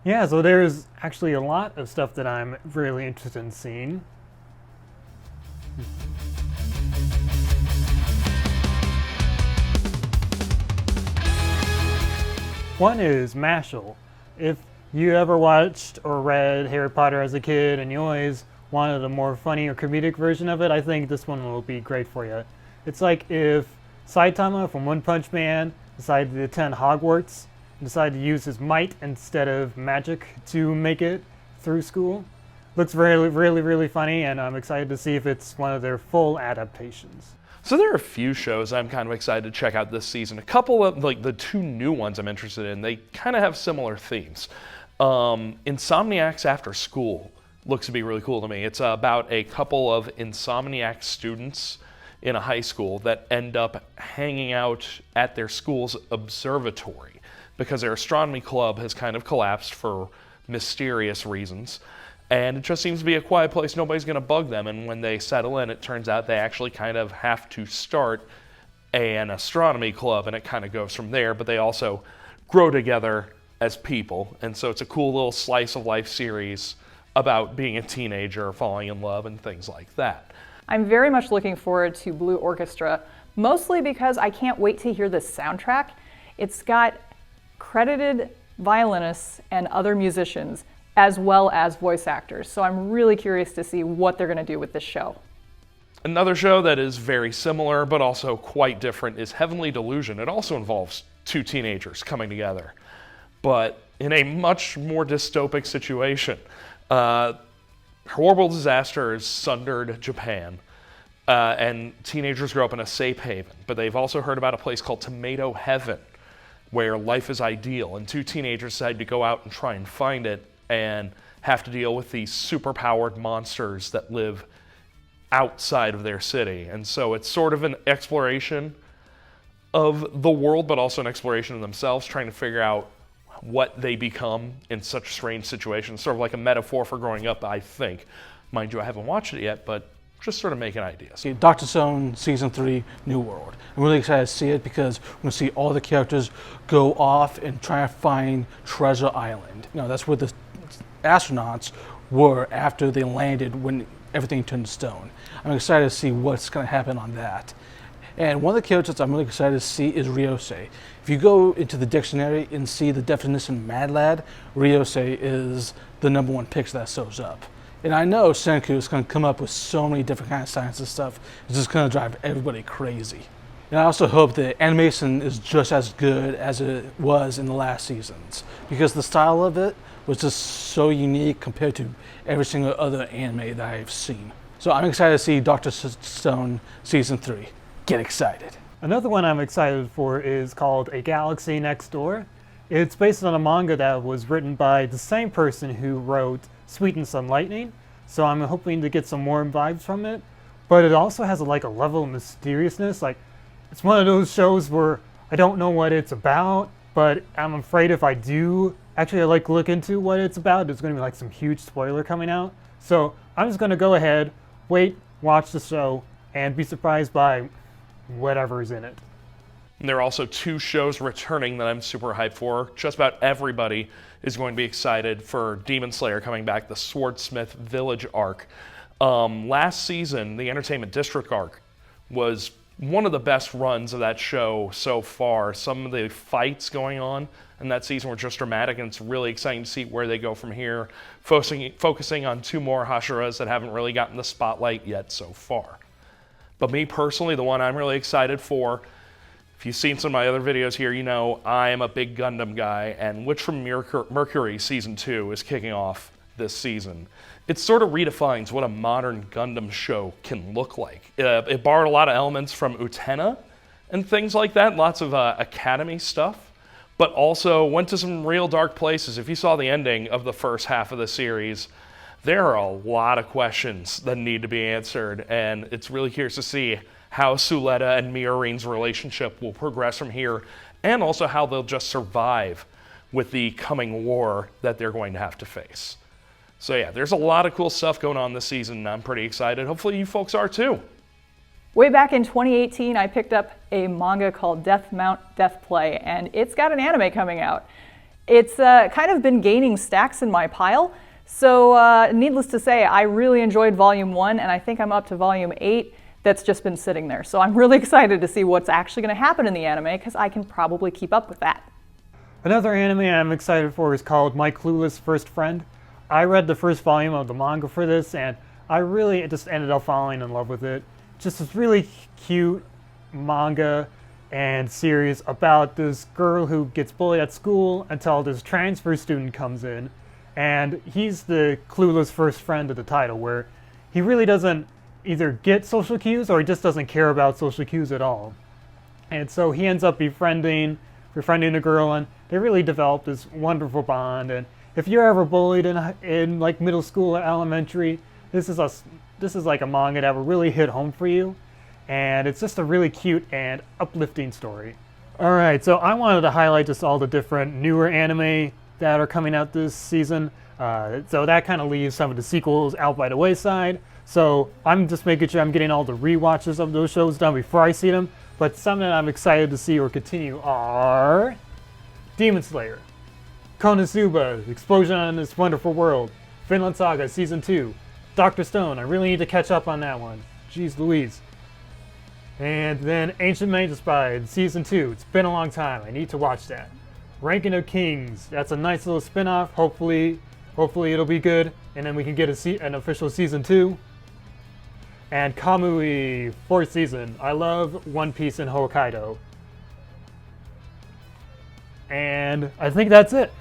Yeah, so there's actually a lot of stuff that I'm really interested in seeing. One is Mashal. If you ever watched or read Harry Potter as a kid and you always wanted a more funny or comedic version of it, I think this one will be great for you. It's like if Saitama from One Punch Man decided to attend Hogwarts and decided to use his might instead of magic to make it through school. Looks really, really, really funny, and I'm excited to see if it's one of their full adaptations. So there are a few shows I'm kind of excited to check out this season. A couple of, like the two new ones I'm interested in, they kind of have similar themes. Insomniacs After School looks to be really cool to me. It's about a couple of Insomniac students in a high school that end up hanging out at their school's observatory because their astronomy club has kind of collapsed for mysterious reasons. And it just seems to be a quiet place. Nobody's going to bug them. And when they settle in, it turns out they actually kind of have to start an astronomy club, and it kind of goes from there. But they also grow together as people. And so it's a cool little slice of life series about being a teenager, falling in love, and things like that. I'm very much looking forward to Blue Orchestra, mostly because I can't wait to hear the soundtrack. It's got credited violinists and other musicians, as well as voice actors. So I'm really curious to see what they're going to do with this show. Another show that is very similar but also quite different is Heavenly Delusion. It also involves two teenagers coming together, but in a much more dystopic situation. Horrible disaster has sundered Japan, and teenagers grow up in a safe haven, but they've also heard about a place called Tomato Heaven, where life is ideal, and two teenagers decide to go out and try and find it and have to deal with these super-powered monsters that live outside of their city. And so it's sort of an exploration of the world, but also an exploration of themselves, trying to figure out what they become in such strange situations. Sort of like a metaphor for growing up, I think. Mind you, I haven't watched it yet, but just sort of making ideas. Dr. Stone, Season 3, New World. I'm really excited to see it because we're going to see all the characters go off and try to find Treasure Island. You know, that's where the astronauts were after they landed when everything turned to stone. I'm excited to see what's going to happen on that. And one of the characters I'm really excited to see is Ryosei. If you go into the dictionary and see the definition Mad Lad, Ryosei is the #1 picture that shows up. And I know Senku is going to come up with so many different kinds of science and stuff. It's just going to drive everybody crazy. And I also hope the animation is just as good as it was in the last seasons, because the style of it was just so unique compared to every single other anime that I've seen. So I'm excited to see Dr. Stone Season 3. Get excited. Another one I'm excited for is called A Galaxy Next Door. It's based on a manga that was written by the same person who wrote Sweet and Sun Lightning, so I'm hoping to get some more vibes from it. But it also has a level of mysteriousness. Like, it's one of those shows where I don't know what it's about, but I'm afraid if I do actually look into what it's about, there's going to be some huge spoiler coming out. So I'm just going to go ahead, wait, watch the show, and be surprised by whatever's in it. And there are also two shows returning that I'm super hyped for. Just about everybody is going to be excited for Demon Slayer coming back, the Swordsmith Village arc. Last season, the Entertainment District arc was one of the best runs of that show so far. Some of the fights going on in that season were just dramatic, and it's really exciting to see where they go from here, focusing on two more Hashiras that haven't really gotten the spotlight yet so far. But me personally, the one I'm really excited for, if you've seen some of my other videos here, you know I am a big Gundam guy, and Witch from Mercury Season 2 is kicking off this season. It sort of redefines what a modern Gundam show can look like. It borrowed a lot of elements from Utena and things like that, lots of Academy stuff, but also went to some real dark places. If you saw the ending of the first half of the series, there are a lot of questions that need to be answered, and it's really curious to see how Suletta and Miorine's relationship will progress from here, and also how they'll just survive with the coming war that they're going to have to face. So yeah, there's a lot of cool stuff going on this season, and I'm pretty excited. Hopefully you folks are too. Way back in 2018, I picked up a manga called Death Mount Death Play, and it's got an anime coming out. It's kind of been gaining stacks in my pile. So needless to say, I really enjoyed Volume 1, and I think I'm up to Volume 8 that's just been sitting there. So I'm really excited to see what's actually going to happen in the anime, because I can probably keep up with that. Another anime I'm excited for is called My Clueless First Friend. I read the first volume of the manga for this, and I really just ended up falling in love with it. Just this really cute manga and series about this girl who gets bullied at school until this transfer student comes in, and he's the clueless first friend of the title, where he really doesn't either get social cues or he just doesn't care about social cues at all. And so he ends up befriending a girl, and they really develop this wonderful bond. And if you're ever bullied in like middle school or elementary, this is like a manga that will really hit home for you. And it's just a really cute and uplifting story. Alright, so I wanted to highlight just all the different newer anime that are coming out this season. So that kind of leaves some of the sequels out by the wayside. So I'm just making sure I'm getting all the rewatches of those shows done before I see them. But some that I'm excited to see or continue are Demon Slayer, Konosuba, Explosion on This Wonderful World, Vinland Saga Season 2, Dr. Stone, I really need to catch up on that one. Jeez Louise. And then Ancient Magus Bride Season 2, it's been a long time, I need to watch that. Ranking of Kings, that's a nice little spin-off, hopefully it'll be good, and then we can get an official Season 2. And Kamui, 4th season. I love One Piece and Hokkaido. And I think that's it.